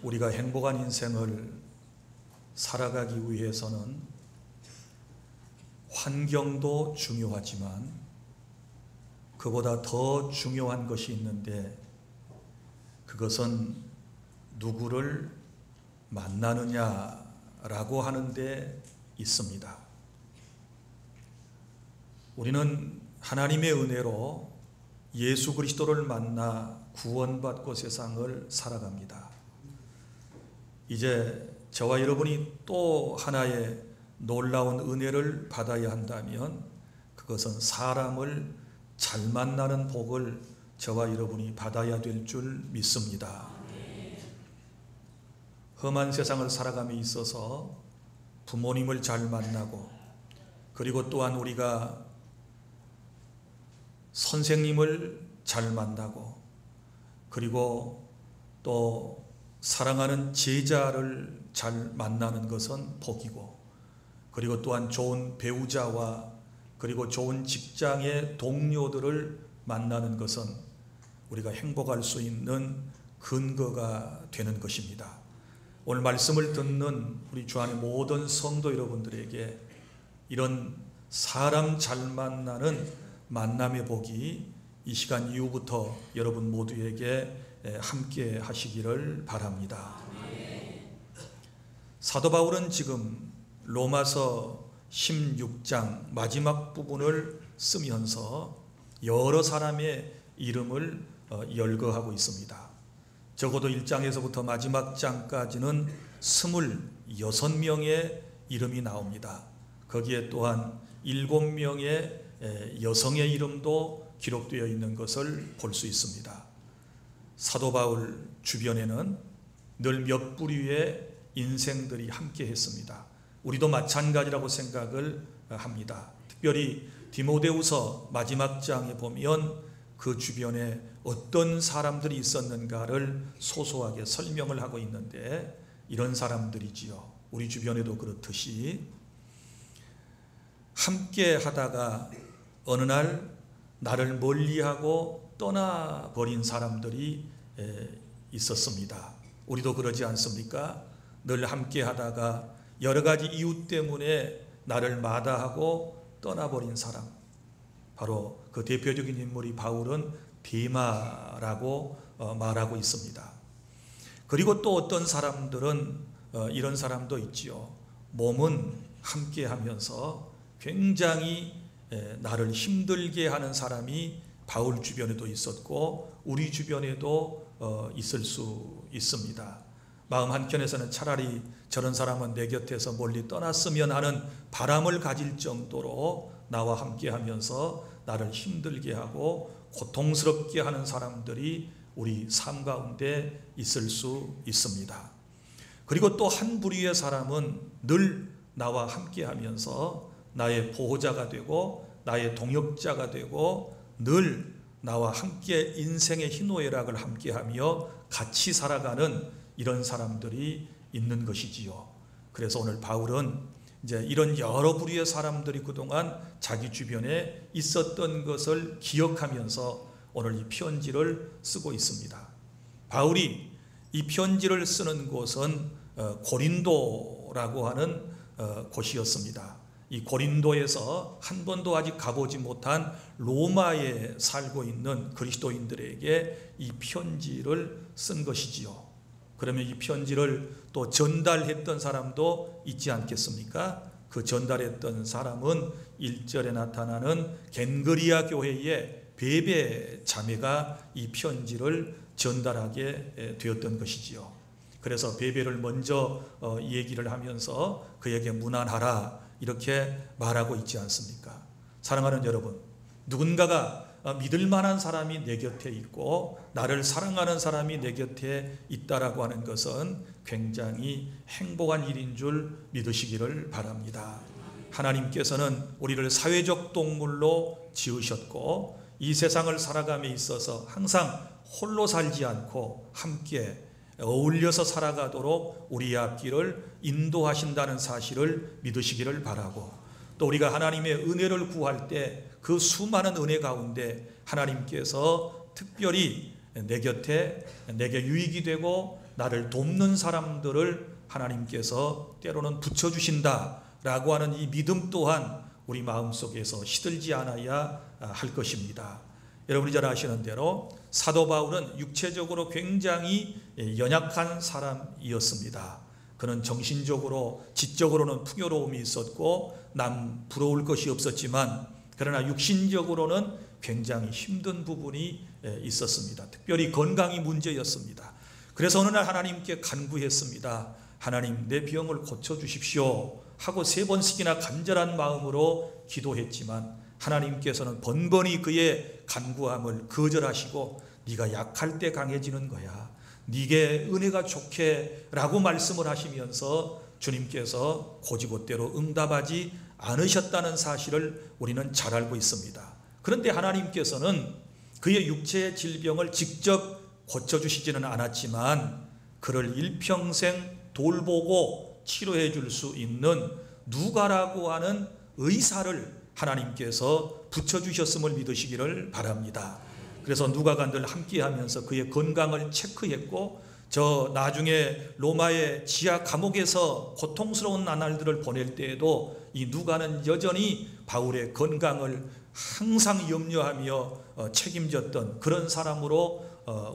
우리가 행복한 인생을 살아가기 위해서는 환경도 중요하지만 그보다 더 중요한 것이 있는데, 그것은 누구를 만나느냐라고 하는 데 있습니다. 우리는 하나님의 은혜로 예수 그리스도를 만나 구원받고 세상을 살아갑니다. 이제 저와 여러분이 또 하나의 놀라운 은혜를 받아야 한다면 그것은 사람을 잘 만나는 복을 저와 여러분이 받아야 될 줄 믿습니다. 험한 세상을 살아감에 있어서 부모님을 잘 만나고, 그리고 또한 우리가 선생님을 잘 만나고, 그리고 또 사랑하는 제자를 잘 만나는 것은 복이고, 그리고 또한 좋은 배우자와 그리고 좋은 직장의 동료들을 만나는 것은 우리가 행복할 수 있는 근거가 되는 것입니다. 오늘 말씀을 듣는 우리 주 안의 모든 성도 여러분들에게 이런 사람 잘 만나는 만남의 복이 이 시간 이후부터 여러분 모두에게 함께 하시기를 바랍니다. 사도 바울은 지금 로마서 16장 마지막 부분을 쓰면서 여러 사람의 이름을 열거하고 있습니다. 적어도 1장에서부터 마지막 장까지는 26명의 이름이 나옵니다. 거기에 또한 7명의 여성의 이름도 기록되어 있는 것을 볼 수 있습니다. 사도 바울 주변에는 늘 몇 부류의 인생들이 함께 했습니다. 우리도 마찬가지라고 생각을 합니다. 특별히 디모데후서 마지막 장에 보면 그 주변에 어떤 사람들이 있었는가를 소소하게 설명을 하고 있는데, 이런 사람들이지요. 우리 주변에도 그렇듯이 함께 하다가 어느 날 나를 멀리하고 떠나버린 사람들이 있었습니다. 우리도 그러지 않습니까? 늘 함께 하다가 여러 가지 이유 때문에 나를 마다하고 떠나버린 사람, 바로 그 대표적인 인물이 바울은 데마라고 말하고 있습니다. 그리고 또 어떤 사람들은 이런 사람도 있지요. 몸은 함께 하면서 굉장히 나를 힘들게 하는 사람이 바울 주변에도 있었고 우리 주변에도 있을 수 있습니다. 마음 한켠에서는 차라리 저런 사람은 내 곁에서 멀리 떠났으면 하는 바람을 가질 정도로 나와 함께 하면서 나를 힘들게 하고 고통스럽게 하는 사람들이 우리 삶 가운데 있을 수 있습니다. 그리고 또 한 부류의 사람은 늘 나와 함께 하면서 나의 보호자가 되고 나의 동역자가 되고 늘 나와 함께 인생의 희노애락을 함께하며 같이 살아가는 이런 사람들이 있는 것이지요. 그래서 오늘 바울은 이제 이런 여러 부류의 사람들이 그동안 자기 주변에 있었던 것을 기억하면서 오늘 이 편지를 쓰고 있습니다. 바울이 이 편지를 쓰는 곳은 고린도라고 하는 곳이었습니다. 이 고린도에서 한 번도 아직 가보지 못한 로마에 살고 있는 그리스도인들에게 이 편지를 쓴 것이지요. 그러면 이 편지를 또 전달했던 사람도 있지 않겠습니까? 그 전달했던 사람은 1절에 나타나는 겐그리아 교회의 베베 자매가 이 편지를 전달하게 되었던 것이지요. 그래서 베베를 먼저 얘기를 하면서 그에게 문안하라 이렇게 말하고 있지 않습니까? 사랑하는 여러분, 누군가가 믿을 만한 사람이 내 곁에 있고 나를 사랑하는 사람이 내 곁에 있다라고 하는 것은 굉장히 행복한 일인 줄 믿으시기를 바랍니다. 하나님께서는 우리를 사회적 동물로 지으셨고 이 세상을 살아감에 있어서 항상 홀로 살지 않고 함께 어울려서 살아가도록 우리의 앞길을 인도하신다는 사실을 믿으시기를 바라고, 또 우리가 하나님의 은혜를 구할 때 그 수많은 은혜 가운데 하나님께서 특별히 내 곁에 내게 유익이 되고 나를 돕는 사람들을 하나님께서 때로는 붙여주신다라고 하는 이 믿음 또한 우리 마음속에서 시들지 않아야 할 것입니다. 여러분이 잘 아시는 대로 사도 바울은 육체적으로 굉장히 연약한 사람이었습니다. 그는 정신적으로 지적으로는 풍요로움이 있었고 남 부러울 것이 없었지만 그러나 육신적으로는 굉장히 힘든 부분이 있었습니다. 특별히 건강이 문제였습니다. 그래서 어느 날 하나님께 간구했습니다. 하나님, 내 병을 고쳐주십시오 하고 3번씩이나 간절한 마음으로 기도했지만 하나님께서는 번번이 그의 간구함을 거절하시고 네가 약할 때 강해지는 거야, 네게 은혜가 좋게 라고 말씀을 하시면서 주님께서 고지고대로 응답하지 않으셨다는 사실을 우리는 잘 알고 있습니다. 그런데 하나님께서는 그의 육체의 질병을 직접 고쳐주시지는 않았지만 그를 일평생 돌보고 치료해 줄 수 있는 누가라고 하는 의사를 하나님께서 붙여주셨음을 믿으시기를 바랍니다. 그래서 누가가 늘 함께하면서 그의 건강을 체크했고 저 나중에 로마의 지하 감옥에서 고통스러운 나날들을 보낼 때에도 이 누가는 여전히 바울의 건강을 항상 염려하며 책임졌던 그런 사람으로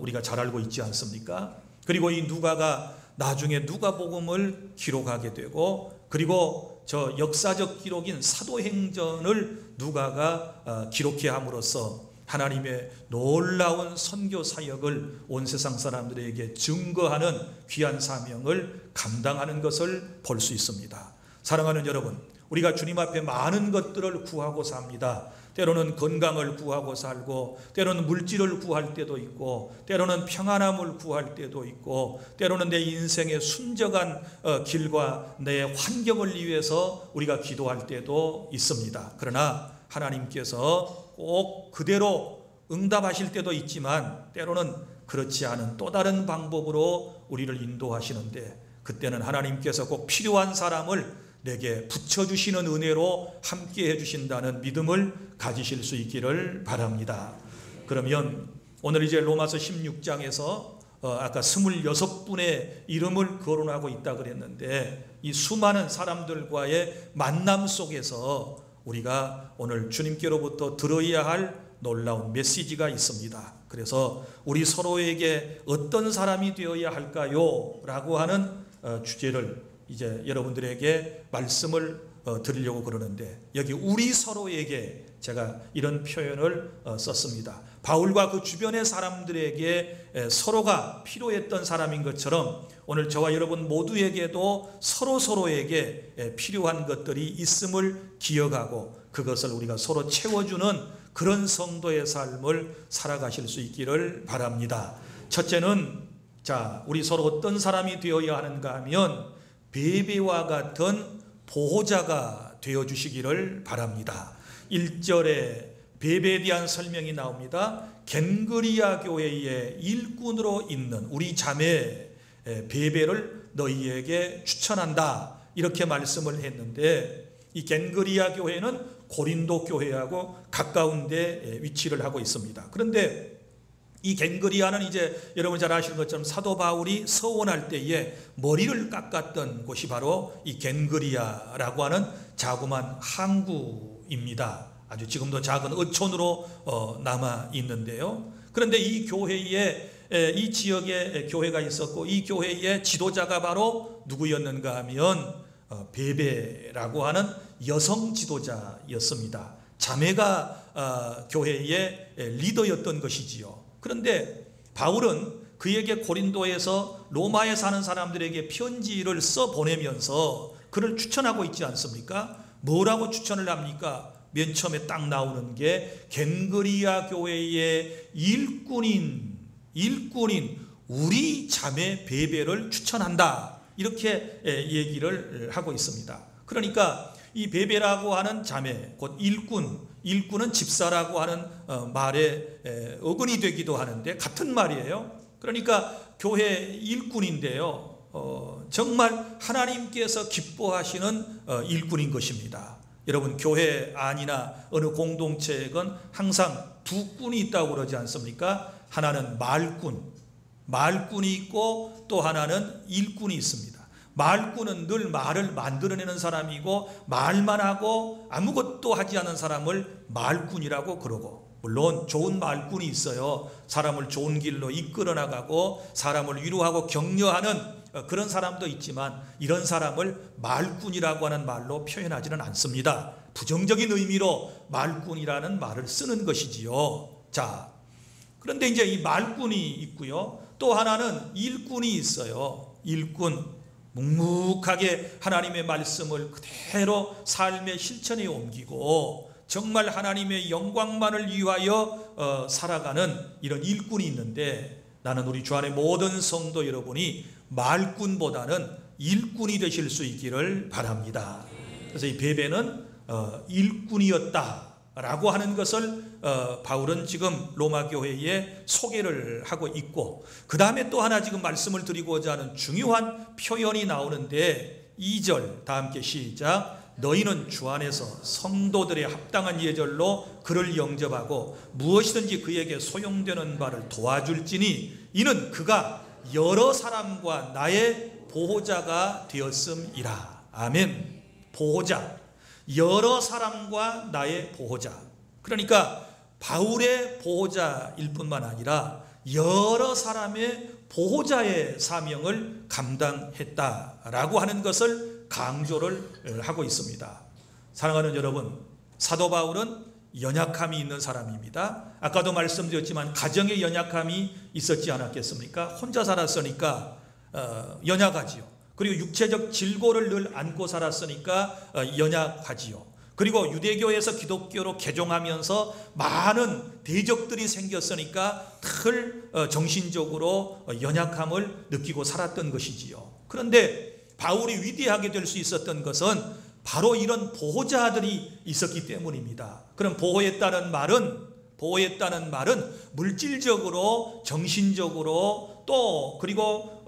우리가 잘 알고 있지 않습니까? 그리고 이 누가가 나중에 누가복음을 기록하게 되고 그리고 저 역사적 기록인 사도행전을 누가가 기록해 함으로써 하나님의 놀라운 선교 사역을 온 세상 사람들에게 증거하는 귀한 사명을 감당하는 것을 볼 수 있습니다. 사랑하는 여러분, 우리가 주님 앞에 많은 것들을 구하고 삽니다. 때로는 건강을 구하고 살고 때로는 물질을 구할 때도 있고 때로는 평안함을 구할 때도 있고 때로는 내 인생의 순적한 길과 내 환경을 위해서 우리가 기도할 때도 있습니다. 그러나 하나님께서 꼭 그대로 응답하실 때도 있지만 때로는 그렇지 않은 또 다른 방법으로 우리를 인도하시는데 그때는 하나님께서 꼭 필요한 사람을 내게 붙여주시는 은혜로 함께 해주신다는 믿음을 가지실 수 있기를 바랍니다. 그러면 오늘 이제 로마서 16장에서 아까 26분의 이름을 거론하고 있다 그랬는데 이 수많은 사람들과의 만남 속에서 우리가 오늘 주님께로부터 들어야 할 놀라운 메시지가 있습니다. 그래서 우리 서로에게 어떤 사람이 되어야 할까요? 라고 하는 주제를 이제 여러분들에게 말씀을 드리려고 그러는데 여기 우리 서로에게 제가 이런 표현을 썼습니다. 바울과 그 주변의 사람들에게 서로가 필요했던 사람인 것처럼 오늘 저와 여러분 모두에게도 서로에게 필요한 것들이 있음을 기억하고 그것을 우리가 서로 채워주는 그런 성도의 삶을 살아가실 수 있기를 바랍니다. 첫째는 우리 서로 어떤 사람이 되어야 하는가 하면 베베와 같은 보호자가 되어주시기를 바랍니다. 1절에 베베에 대한 설명이 나옵니다. 겐그리아 교회의 일꾼으로 있는 우리 자매 베베를 너희에게 추천한다 이렇게 말씀을 했는데 이 겐그리아 교회는 고린도 교회하고 가까운 데 위치를 하고 있습니다. 그런데 이 겐그리아는 이제 여러분 잘 아시는 것처럼 사도 바울이 서원할 때에 머리를 깎았던 곳이 바로 이 겐그리아라고 하는 자그마한 항구입니다. 아주 지금도 작은 어촌으로 남아 있는데요. 그런데 이 교회에 이 지역에 교회가 있었고 이 교회의 지도자가 바로 누구였는가 하면 베베라고 하는 여성 지도자였습니다. 자매가 교회의 리더였던 것이지요. 그런데 바울은 그에게 고린도에서 로마에 사는 사람들에게 편지를 써보내면서 그를 추천하고 있지 않습니까? 뭐라고 추천을 합니까? 맨 처음에 딱 나오는 게 겐그리아 교회의 일꾼인 우리 자매 베베를 추천한다 이렇게 얘기를 하고 있습니다. 그러니까 이 베베라고 하는 자매 곧 일꾼은 집사라고 하는 말에 어근이 되기도 하는데 같은 말이에요. 그러니까 교회 일꾼인데요. 정말 하나님께서 기뻐하시는 일꾼인 것입니다. 여러분 교회 안이나 어느 공동체에는 항상 두 꾼이 있다고 그러지 않습니까? 하나는 말꾼, 말꾼이 있고 또 하나는 일꾼이 있습니다. 말꾼은 늘 말을 만들어내는 사람이고 말만 하고 아무것도 하지 않은 사람을 말꾼이라고 그러고, 물론 좋은 말꾼이 있어요. 사람을 좋은 길로 이끌어 나가고 사람을 위로하고 격려하는 그런 사람도 있지만 이런 사람을 말꾼이라고 하는 말로 표현하지는 않습니다. 부정적인 의미로 말꾼이라는 말을 쓰는 것이지요. 자, 그런데 이제 이 말꾼이 있고요. 또 하나는 일꾼이 있어요. 일꾼, 묵묵하게 하나님의 말씀을 그대로 삶의 실천에 옮기고 정말 하나님의 영광만을 위하여 살아가는 이런 일꾼이 있는데, 나는 우리 주 안의 모든 성도 여러분이 말꾼보다는 일꾼이 되실 수 있기를 바랍니다. 그래서 이 베베는 일꾼이었다라고 하는 것을 바울은 지금 로마 교회에 소개를 하고 있고, 그 다음에 또 하나 지금 말씀을 드리고자 하는 중요한 표현이 나오는데 2절 다 함께 시작. 너희는 주 안에서 성도들의 합당한 예절로 그를 영접하고 무엇이든지 그에게 소용되는 바를 도와줄지니 이는 그가 여러 사람과 나의 보호자가 되었음이라. 아멘. 보호자, 여러 사람과 나의 보호자. 그러니까 바울의 보호자일 뿐만 아니라 여러 사람의 보호자의 사명을 감당했다라고 하는 것을 강조를 하고 있습니다. 사랑하는 여러분, 사도 바울은 연약함이 있는 사람입니다. 아까도 말씀드렸지만 가정에 연약함이 있었지 않았겠습니까? 혼자 살았으니까 연약하지요. 그리고 육체적 질고를 늘 안고 살았으니까 연약하지요. 그리고 유대교에서 기독교로 개종하면서 많은 대적들이 생겼으니까 늘 정신적으로 연약함을 느끼고 살았던 것이지요. 그런데 바울이 위대하게 될 수 있었던 것은 바로 이런 보호자들이 있었기 때문입니다. 그럼 보호했다는 말은 물질적으로, 정신적으로, 또 그리고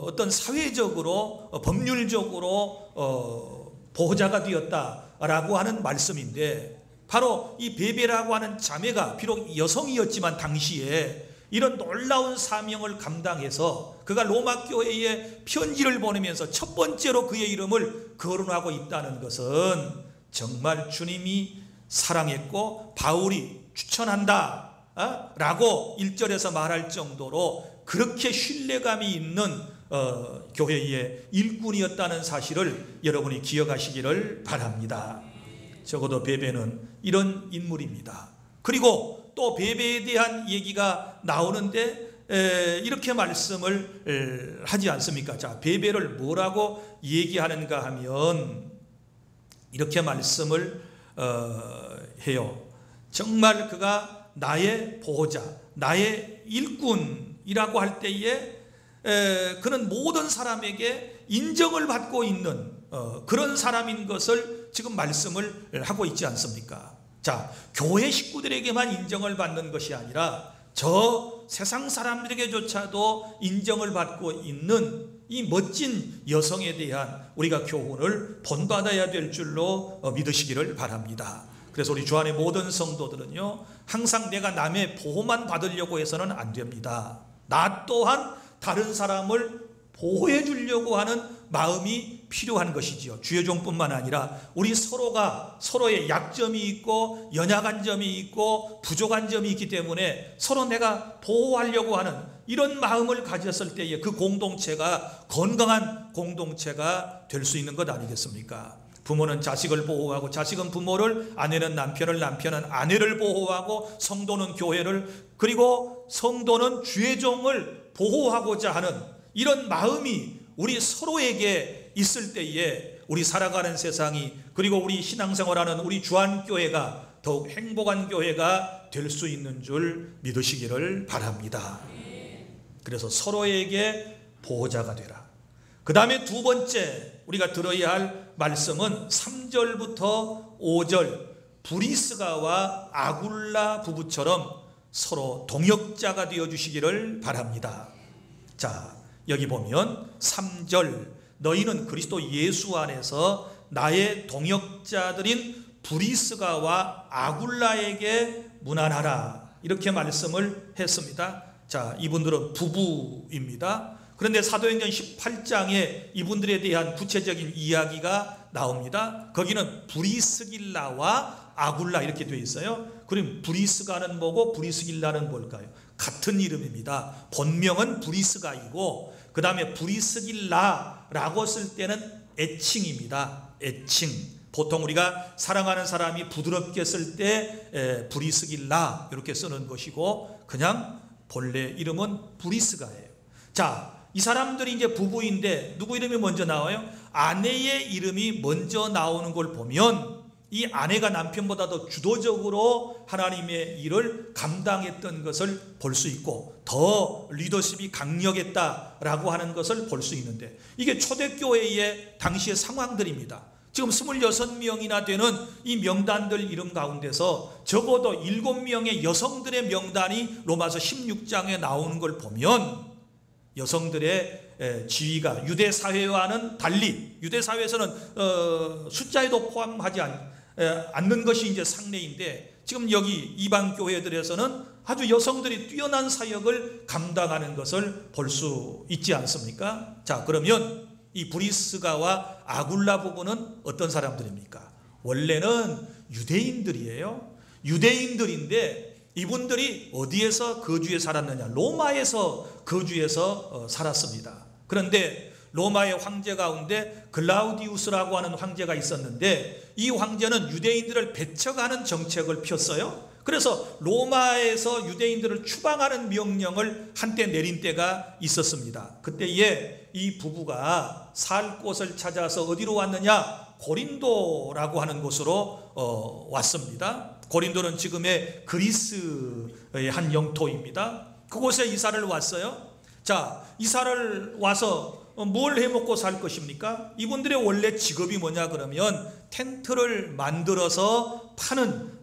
어떤 사회적으로, 법률적으로 보호자가 되었다라고 하는 말씀인데, 바로 이 베베라고 하는 자매가 비록 여성이었지만 당시에 이런 놀라운 사명을 감당해서 그가 로마 교회에 편지를 보내면서 첫 번째로 그의 이름을 거론하고 있다는 것은 정말 주님이 사랑했고 바울이 추천한다 라고 1절에서 말할 정도로 그렇게 신뢰감이 있는 교회의 일꾼이었다는 사실을 여러분이 기억하시기를 바랍니다. 적어도 베베는 이런 인물입니다. 그리고 또 베베에 대한 얘기가 나오는데 이렇게 말씀을 하지 않습니까? 자, 베베를 뭐라고 얘기하는가 하면 이렇게 말씀을 해요. 정말 그가 나의 보호자, 나의 일꾼이라고 할 때에 그는 모든 사람에게 인정을 받고 있는 그런 사람인 것을 지금 말씀을 하고 있지 않습니까? 자, 교회 식구들에게만 인정을 받는 것이 아니라 저 세상 사람들에게조차도 인정을 받고 있는 이 멋진 여성에 대한 우리가 교훈을 본받아야 될 줄로 믿으시기를 바랍니다. 그래서 우리 주 안의 모든 성도들은요, 항상 내가 남의 보호만 받으려고 해서는 안 됩니다. 나 또한 다른 사람을 보호해 주려고 하는 마음이 필요한 것이지요. 주의 종뿐만 아니라 우리 서로가 서로의 약점이 있고 연약한 점이 있고 부족한 점이 있기 때문에 서로 내가 보호하려고 하는 이런 마음을 가졌을 때에 그 공동체가 건강한 공동체가 될 수 있는 것 아니겠습니까? 부모는 자식을 보호하고 자식은 부모를, 아내는 남편을, 남편은 아내를 보호하고 성도는 교회를, 그리고 성도는 주의 종을 보호하고자 하는 이런 마음이 우리 서로에게 있을 때에 우리 살아가는 세상이, 그리고 우리 신앙생활하는 우리 주안교회가 더욱 행복한 교회가 될 수 있는 줄 믿으시기를 바랍니다. 그래서 서로에게 보호자가 되라. 그 다음에 두 번째 우리가 들어야 할 말씀은 3절부터 5절, 브리스가와 아굴라 부부처럼 서로 동역자가 되어주시기를 바랍니다. 자, 여기 보면 3절, 너희는 그리스도 예수 안에서 나의 동역자들인 브리스가와 아굴라에게 문안하라, 이렇게 말씀을 했습니다. 자, 이분들은 부부입니다. 그런데 사도행전 18장에 이분들에 대한 구체적인 이야기가 나옵니다. 거기는 브리스길라와 아굴라 이렇게 되어 있어요. 그럼 브리스가는 뭐고 브리스길라는 뭘까요? 같은 이름입니다. 본명은 브리스가이고 그 다음에 브리스길라라고 쓸 때는 애칭입니다. 애칭. 보통 우리가 사랑하는 사람이 부드럽게 쓸 때 브리스길라 이렇게 쓰는 것이고 그냥 본래 이름은 브리스가예요. 자, 이 사람들이 이제 부부인데 누구 이름이 먼저 나와요? 아내의 이름이 먼저 나오는 걸 보면 이 아내가 남편보다도 주도적으로 하나님의 일을 감당했던 것을 볼 수 있고 더 리더십이 강력했다라고 하는 것을 볼 수 있는데 이게 초대교회의 당시의 상황들입니다. 지금 26명이나 되는 이 명단들 이름 가운데서 적어도 7명의 여성들의 명단이 로마서 16장에 나오는 걸 보면 여성들의 지위가 유대 사회와는 달리 유대 사회에서는 숫자에도 포함하지 않는 것이 이제 상례인데 지금 여기 이방 교회들에서는 아주 여성들이 뛰어난 사역을 감당하는 것을 볼 수 있지 않습니까? 자, 그러면 이 브리스가와 아굴라 부부는 어떤 사람들입니까? 원래는 유대인들이에요. 유대인들인데 이분들이 어디에서 거주해 살았느냐? 로마에서 거주해서 살았습니다. 그런데 로마의 황제 가운데 글라우디우스라고 하는 황제가 있었는데 이 황제는 유대인들을 배척하는 정책을 폈어요. 그래서 로마에서 유대인들을 추방하는 명령을 한때 내린 때가 있었습니다. 그때에 이 부부가 살 곳을 찾아서 어디로 왔느냐? 고린도라고 하는 곳으로 왔습니다. 고린도는 지금의 그리스의 한 영토입니다. 그곳에 이사를 왔어요. 자, 이사를 와서 뭘 해먹고 살 것입니까? 이분들의 원래 직업이 뭐냐 그러면 텐트를 만들어서 파는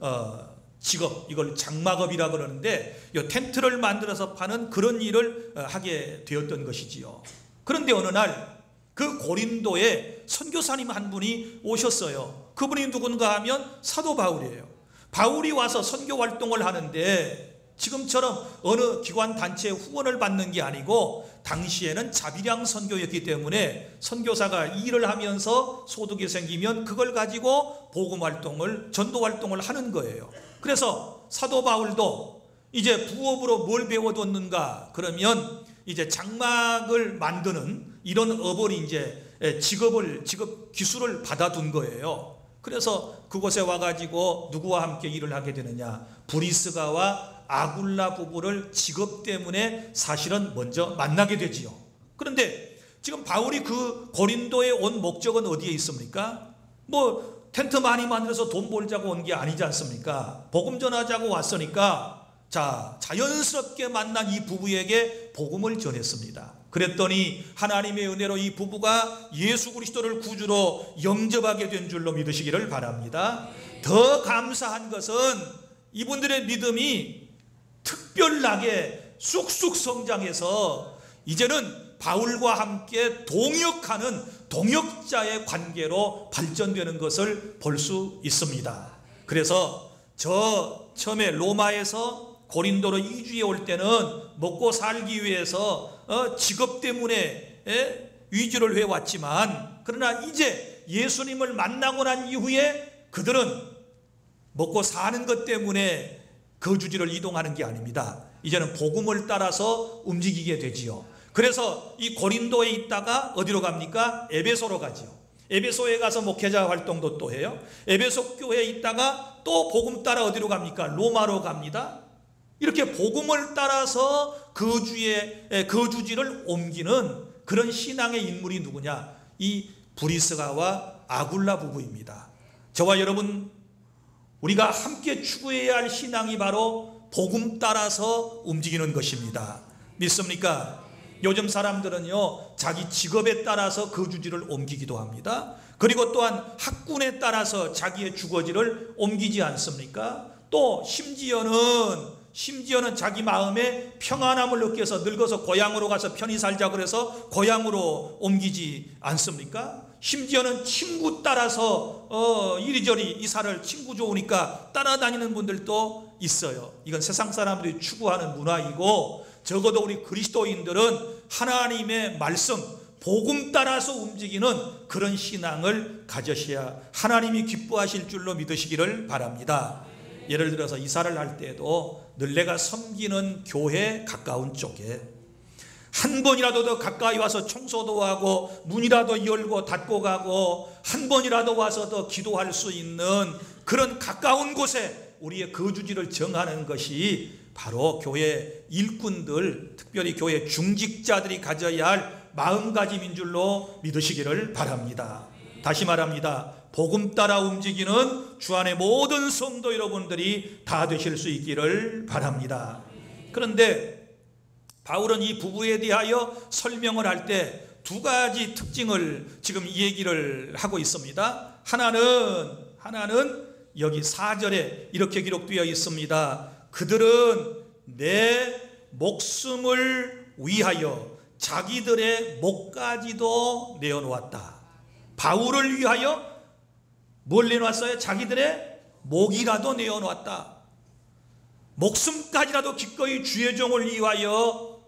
직업, 이걸 장막업이라 그러는데 이 텐트를 만들어서 파는 그런 일을 하게 되었던 것이지요. 그런데 어느 날 그 고린도에 선교사님 한 분이 오셨어요. 그분이 누군가 하면 사도 바울이에요. 바울이 와서 선교 활동을 하는데 지금처럼 어느 기관 단체의 후원을 받는 게 아니고 당시에는 자비량 선교였기 때문에 선교사가 일을 하면서 소득이 생기면 그걸 가지고 복음 활동을, 전도 활동을 하는 거예요. 그래서 사도 바울도 이제 부업으로 뭘 배워뒀는가 그러면 이제 장막을 만드는 이런 업을 이제 직업 기술을 받아둔 거예요. 그래서 그곳에 와가지고 누구와 함께 일을 하게 되느냐? 브리스가와 아굴라 부부를 직업 때문에 사실은 먼저 만나게 되지요. 그런데 지금 바울이 그 고린도에 온 목적은 어디에 있습니까? 뭐 텐트 많이 만들어서 돈 벌자고 온 게 아니지 않습니까? 복음 전하자고 왔으니까 자, 자연스럽게 만난 이 부부에게 복음을 전했습니다. 그랬더니 하나님의 은혜로 이 부부가 예수 그리스도를 구주로 영접하게 된 줄로 믿으시기를 바랍니다. 더 감사한 것은 이분들의 믿음이 특별나게 쑥쑥 성장해서 이제는 바울과 함께 동역하는 동역자의 관계로 발전되는 것을 볼 수 있습니다. 그래서 저 처음에 로마에서 고린도로 이주해 올 때는 먹고 살기 위해서 직업 때문에 위주를 해왔지만 그러나 이제 예수님을 만나고 난 이후에 그들은 먹고 사는 것 때문에 거주지를 이동하는 게 아닙니다. 이제는 복음을 따라서 움직이게 되지요. 그래서 이 고린도에 있다가 어디로 갑니까? 에베소로 가지요. 에베소에 가서 목회자 활동도 또 해요. 에베소 교회에 있다가 또 복음 따라 어디로 갑니까? 로마로 갑니다. 이렇게 복음을 따라서 거주지를 옮기는 그런 신앙의 인물이 누구냐? 이 브리스가와 아굴라 부부입니다. 저와 여러분, 우리가 함께 추구해야 할 신앙이 바로 복음 따라서 움직이는 것입니다. 믿습니까? 요즘 사람들은요, 자기 직업에 따라서 거주지를 옮기기도 합니다. 그리고 또한 학군에 따라서 자기의 주거지를 옮기지 않습니까? 또 심지어는 자기 마음에 평안함을 느껴서 늙어서 고향으로 가서 편히 살자 그래서 고향으로 옮기지 않습니까? 심지어는 친구 따라서 이리저리 이사를 친구 좋으니까 따라다니는 분들도 있어요. 이건 세상 사람들이 추구하는 문화이고 적어도 우리 그리스도인들은 하나님의 말씀, 복음 따라서 움직이는 그런 신앙을 가져셔야 하나님이 기뻐하실 줄로 믿으시기를 바랍니다. 예를 들어서 이사를 할 때도 늘 내가 섬기는 교회 가까운 쪽에 한 번이라도 더 가까이 와서 청소도 하고 문이라도 열고 닫고 가고 한 번이라도 와서 더 기도할 수 있는 그런 가까운 곳에 우리의 거주지를 정하는 것이 바로 교회 일꾼들, 특별히 교회 중직자들이 가져야 할 마음가짐인 줄로 믿으시기를 바랍니다. 다시 말합니다. 복음 따라 움직이는 주 안의 모든 성도 여러분들이 다 되실 수 있기를 바랍니다. 그런데 바울은 이 부부에 대하여 설명을 할 때 두 가지 특징을 지금 얘기를 하고 있습니다. 하나는 여기 4절에 이렇게 기록되어 있습니다. 그들은 내 목숨을 위하여 자기들의 목까지도 내어놓았다. 바울을 위하여 뭘 내놓았어요? 자기들의 목이라도 내어놓았다. 목숨까지라도 기꺼이 주의 종을 위하여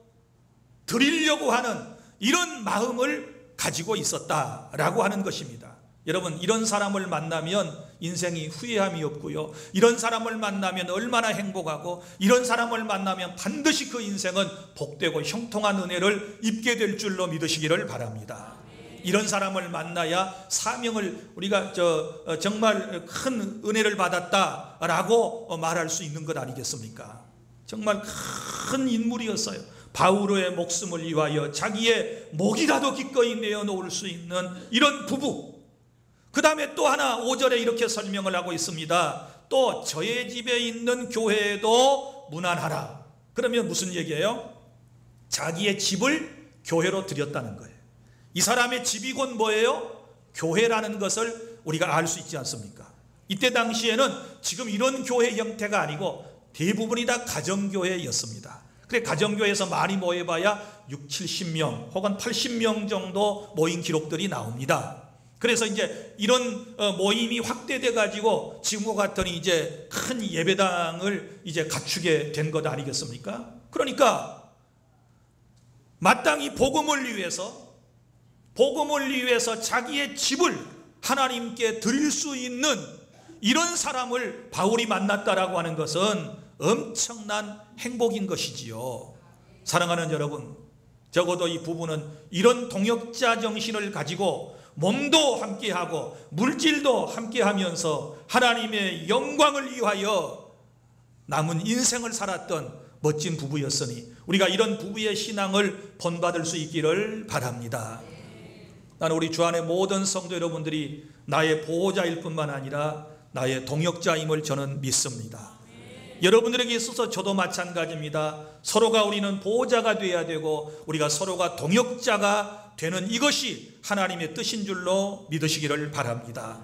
드리려고 하는 이런 마음을 가지고 있었다라고 하는 것입니다. 여러분, 이런 사람을 만나면 인생이 후회함이 없고요, 이런 사람을 만나면 얼마나 행복하고, 이런 사람을 만나면 반드시 그 인생은 복되고 형통한 은혜를 입게 될 줄로 믿으시기를 바랍니다. 이런 사람을 만나야 사명을 우리가 정말 큰 은혜를 받았다라고 말할 수 있는 것 아니겠습니까? 정말 큰 인물이었어요. 바울의 목숨을 위하여 자기의 목이라도 기꺼이 내어놓을 수 있는 이런 부부. 그 다음에 또 하나 5절에 이렇게 설명을 하고 있습니다. 또 저의 집에 있는 교회에도 문안하라. 그러면 무슨 얘기예요? 자기의 집을 교회로 드렸다는 거예요. 이 사람의 집이 곧 뭐예요? 교회라는 것을 우리가 알 수 있지 않습니까? 이때 당시에는 지금 이런 교회 형태가 아니고 대부분이 다 가정교회였습니다. 그래, 가정교회에서 많이 모여봐야 60, 70명 혹은 80명 정도 모인 기록들이 나옵니다. 그래서 이제 이런 모임이 확대돼 가지고 지금과 같으니 이제 큰 예배당을 이제 갖추게 된 것 아니겠습니까? 그러니까 마땅히 복음을 위해서 자기의 집을 하나님께 드릴 수 있는 이런 사람을 바울이 만났다라고 하는 것은 엄청난 행복인 것이지요. 사랑하는 여러분, 적어도 이 부부는 이런 동역자 정신을 가지고 몸도 함께하고 물질도 함께하면서 하나님의 영광을 위하여 남은 인생을 살았던 멋진 부부였으니 우리가 이런 부부의 신앙을 본받을 수 있기를 바랍니다. 나는 우리 주 안의 모든 성도 여러분들이 나의 보호자일 뿐만 아니라 나의 동역자임을 저는 믿습니다. 여러분들에게 있어서 저도 마찬가지입니다. 서로가 우리는 보호자가 되어야 되고 우리가 서로가 동역자가 되는 이것이 하나님의 뜻인 줄로 믿으시기를 바랍니다.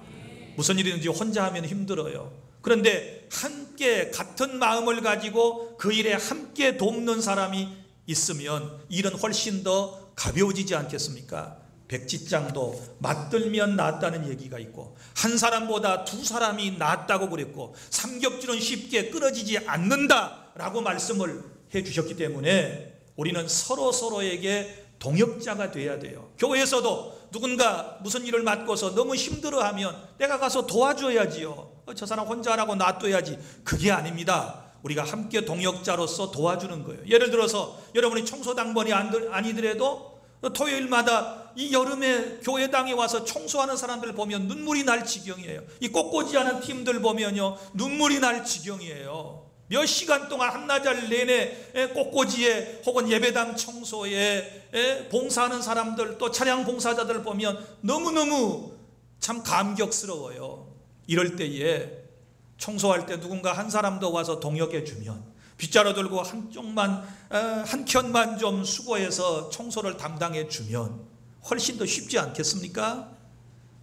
무슨 일이든지 혼자 하면 힘들어요. 그런데 함께 같은 마음을 가지고 그 일에 함께 돕는 사람이 있으면 일은 훨씬 더 가벼워지지 않겠습니까? 백지장도 맞들면 낫다는 얘기가 있고 한 사람보다 두 사람이 낫다고 그랬고 삼겹줄은 쉽게 끊어지지 않는다라고 말씀을 해 주셨기 때문에 우리는 서로에게 동역자가 돼야 돼요. 교회에서도 누군가 무슨 일을 맡고서 너무 힘들어하면 내가 가서 도와줘야지요. 저 사람 혼자 하라고 놔둬야지. 그게 아닙니다. 우리가 함께 동역자로서 도와주는 거예요. 예를 들어서 여러분이 청소당번이 아니더라도 토요일마다 이 여름에 교회당에 와서 청소하는 사람들 보면 눈물이 날 지경이에요. 이 꽃꽂이하는 팀들 보면요 눈물이 날 지경이에요. 몇 시간 동안 한나절 내내 꽃꽂이에 혹은 예배당 청소에 봉사하는 사람들, 또 차량 봉사자들 보면 너무너무 참 감격스러워요. 이럴 때에 청소할 때 누군가 한 사람 더 와서 동역해 주면, 빗자루 들고 한 켠만 좀 수고해서 청소를 담당해 주면 훨씬 더 쉽지 않겠습니까?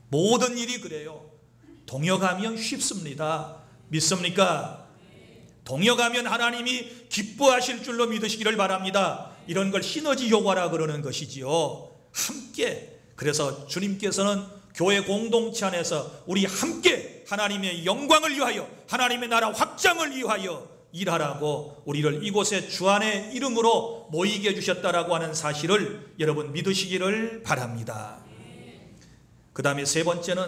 모든 일이 그래요. 동역하면 쉽습니다. 믿습니까? 동역하면 하나님이 기뻐하실 줄로 믿으시기를 바랍니다. 이런 걸 시너지 효과라 그러는 것이지요. 함께. 그래서 주님께서는 교회 공동체 안에서 우리 함께 하나님의 영광을 위하여, 하나님의 나라 확장을 위하여 일하라고 우리를 이곳에 주 안의 이름으로 모이게 해주셨다라고 하는 사실을 여러분 믿으시기를 바랍니다. 그 다음에 세 번째는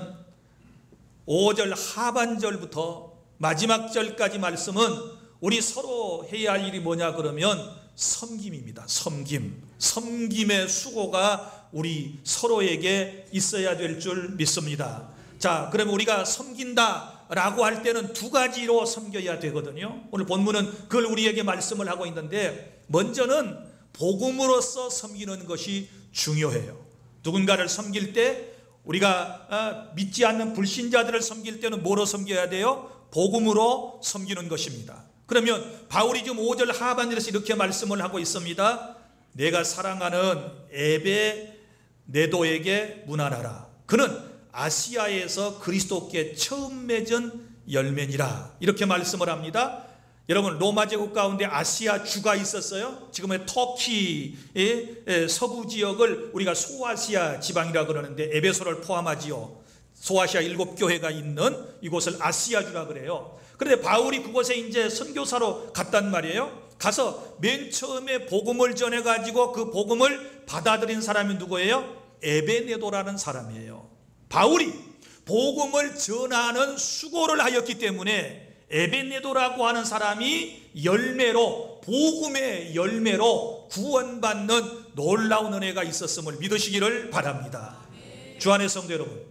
5절 하반절부터 마지막 절까지 말씀은 우리 서로 해야 할 일이 뭐냐 그러면 섬김입니다. 섬김의 수고가 우리 서로에게 있어야 될 줄 믿습니다. 자, 그러면 우리가 섬긴다라고 할 때는 두 가지로 섬겨야 되거든요. 오늘 본문은 그걸 우리에게 말씀을 하고 있는데, 먼저는 복음으로서 섬기는 것이 중요해요. 누군가를 섬길 때, 우리가 믿지 않는 불신자들을 섬길 때는 뭐로 섬겨야 돼요? 복음으로 섬기는 것입니다. 그러면 바울이 지금 5절 하반절에서 이렇게 말씀을 하고 있습니다. 내가 사랑하는 에베네도에게 문안하라. 그는 아시아에서 그리스도께 처음 맺은 열매니라. 이렇게 말씀을 합니다. 여러분, 로마 제국 가운데 아시아 주가 있었어요. 지금의 터키의 서부 지역을 우리가 소아시아 지방이라 그러는데 에베소를 포함하지요. 소아시아 7교회가 있는 이곳을 아시아주라 그래요. 그런데 바울이 그곳에 이제 선교사로 갔단 말이에요. 가서 맨 처음에 복음을 전해가지고 그 복음을 받아들인 사람이 누구예요? 에베네도라는 사람이에요. 바울이 복음을 전하는 수고를 하였기 때문에 에베네도라고 하는 사람이 열매로, 복음의 열매로 구원받는 놀라운 은혜가 있었음을 믿으시기를 바랍니다. 주 안의 성도 여러분,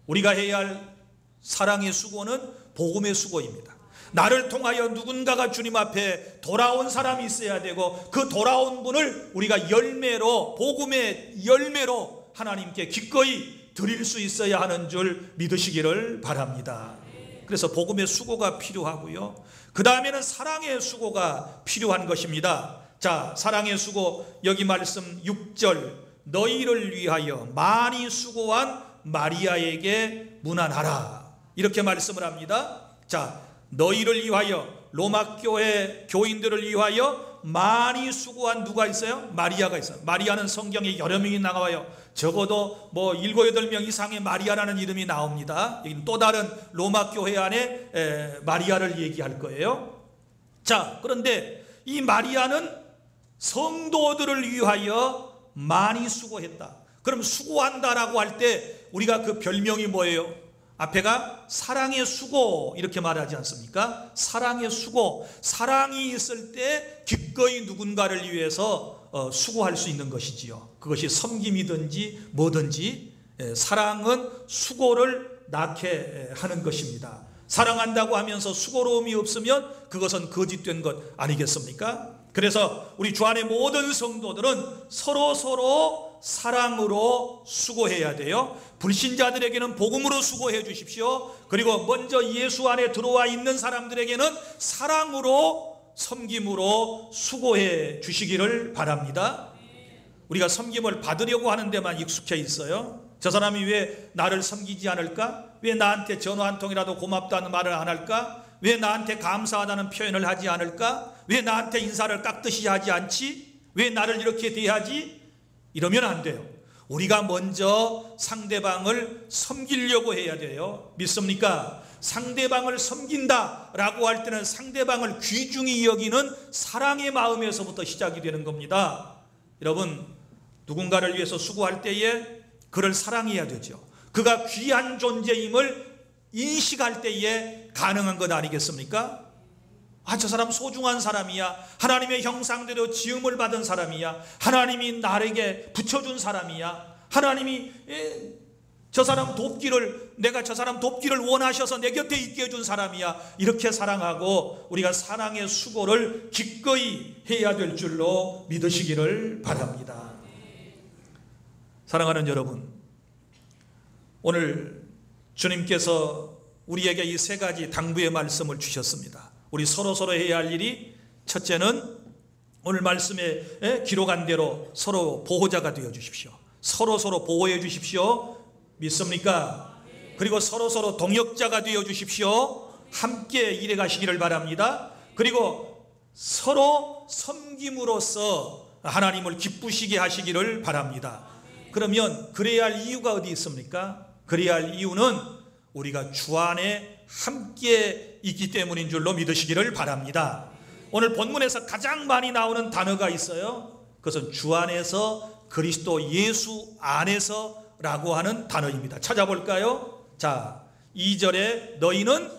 우리가 해야 할 사랑의 수고는 복음의 수고입니다. 나를 통하여 누군가가 주님 앞에 돌아온 사람이 있어야 되고, 그 돌아온 분을 우리가 열매로, 복음의 열매로 하나님께 기꺼이 드릴 수 있어야 하는 줄 믿으시기를 바랍니다. 그래서 복음의 수고가 필요하고요, 그 다음에는 사랑의 수고가 필요한 것입니다. 자, 사랑의 수고, 여기 말씀 6절, 너희를 위하여 많이 수고한 마리아에게 문안하라. 이렇게 말씀을 합니다. 자, 너희를 위하여, 로마 교회 교인들을 위하여 많이 수고한 누가 있어요? 마리아가 있어요. 마리아는 성경에 여러 명이 나와요. 적어도 7, 8명 이상의 마리아라는 이름이 나옵니다. 여기는 또 다른 로마 교회 안에 마리아를 얘기할 거예요. 자, 그런데 이 마리아는 성도들을 위하여 많이 수고했다. 그럼 수고한다라고 할 때 우리가 그 별명이 뭐예요? 앞에가 사랑의 수고 이렇게 말하지 않습니까? 사랑의 수고, 사랑이 있을 때 기꺼이 누군가를 위해서 수고할 수 있는 것이지요. 그것이 섬김이든지 뭐든지 사랑은 수고를 낳게 하는 것입니다. 사랑한다고 하면서 수고로움이 없으면 그것은 거짓된 것 아니겠습니까? 그래서 우리 주 안의 모든 성도들은 서로 사랑으로 수고해야 돼요. 불신자들에게는 복음으로 수고해 주십시오. 그리고 먼저 예수 안에 들어와 있는 사람들에게는 사랑으로, 섬김으로 수고해 주시기를 바랍니다. 우리가 섬김을 받으려고 하는 데만 익숙해 있어요. 저 사람이 왜 나를 섬기지 않을까? 왜 나한테 전화 한 통이라도 고맙다는 말을 안 할까? 왜 나한테 감사하다는 표현을 하지 않을까? 왜 나한테 인사를 깍듯이 하지 않지? 왜 나를 이렇게 대하지? 이러면 안 돼요. 우리가 먼저 상대방을 섬기려고 해야 돼요. 믿습니까? 상대방을 섬긴다라고 할 때는 상대방을 귀중히 여기는 사랑의 마음에서부터 시작이 되는 겁니다. 여러분, 누군가를 위해서 수고할 때에 그를 사랑해야 되죠. 그가 귀한 존재임을 인식할 때에 가능한 것 아니겠습니까? 저 사람 소중한 사람이야. 하나님의 형상대로 지음을 받은 사람이야. 하나님이 나에게 붙여준 사람이야. 하나님이 저 사람 돕기를, 내가 저 사람 돕기를 원하셔서 내 곁에 있게 해준 사람이야. 이렇게 사랑하고 우리가 사랑의 수고를 기꺼이 해야 될 줄로 믿으시기를 바랍니다. 사랑하는 여러분, 오늘 주님께서 우리에게 이 세 가지 당부의 말씀을 주셨습니다. 우리 서로 해야 할 일이, 첫째는 오늘 말씀에 기록한 대로 서로 보호자가 되어 주십시오. 서로 보호해 주십시오. 믿습니까? 그리고 서로 동역자가 되어 주십시오. 함께 일해 가시기를 바랍니다. 그리고 서로 섬김으로써 하나님을 기쁘시게 하시기를 바랍니다. 그러면 그래야 할 이유가 어디 있습니까? 그래야 할 이유는 우리가 주 안에 함께 있기 때문인 줄로 믿으시기를 바랍니다. 오늘 본문에서 가장 많이 나오는 단어가 있어요. 그것은 주 안에서, 그리스도 예수 안에서 라고 하는 단어입니다. 찾아볼까요? 자, 2절에 너희는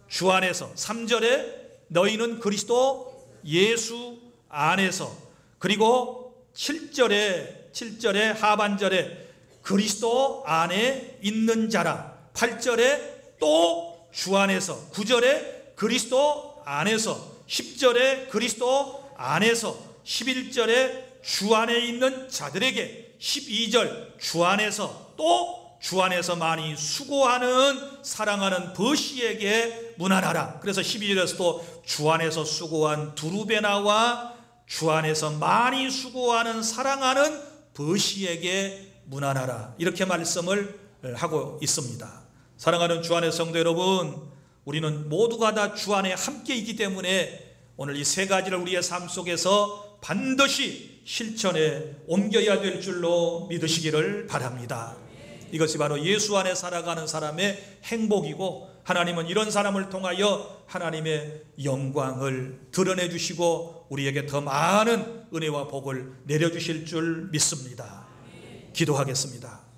주 안에서, 3절에 너희는 그리스도 예수 안에서, 그리고 7절에 하반절에 그리스도 안에 있는 자라, 8절에 또 주 안에서, 9절에 그리스도 안에서, 10절에 그리스도 안에서, 11절에 주 안에 있는 자들에게, 12절 주 안에서, 또 주 안에서 많이 수고하는 사랑하는 버시에게 문안하라. 그래서 12절에서도 주 안에서 수고한 두루베나와 주 안에서 많이 수고하는 사랑하는 버시에게 문안하라. 이렇게 말씀을 하고 있습니다. 사랑하는 주 안의 성도 여러분, 우리는 모두가 다 주 안에 함께 있기 때문에 오늘 이 세 가지를 우리의 삶 속에서 반드시 실천에 옮겨야 될 줄로 믿으시기를 바랍니다. 이것이 바로 예수 안에 살아가는 사람의 행복이고, 하나님은 이런 사람을 통하여 하나님의 영광을 드러내 주시고 우리에게 더 많은 은혜와 복을 내려주실 줄 믿습니다. 기도하겠습니다.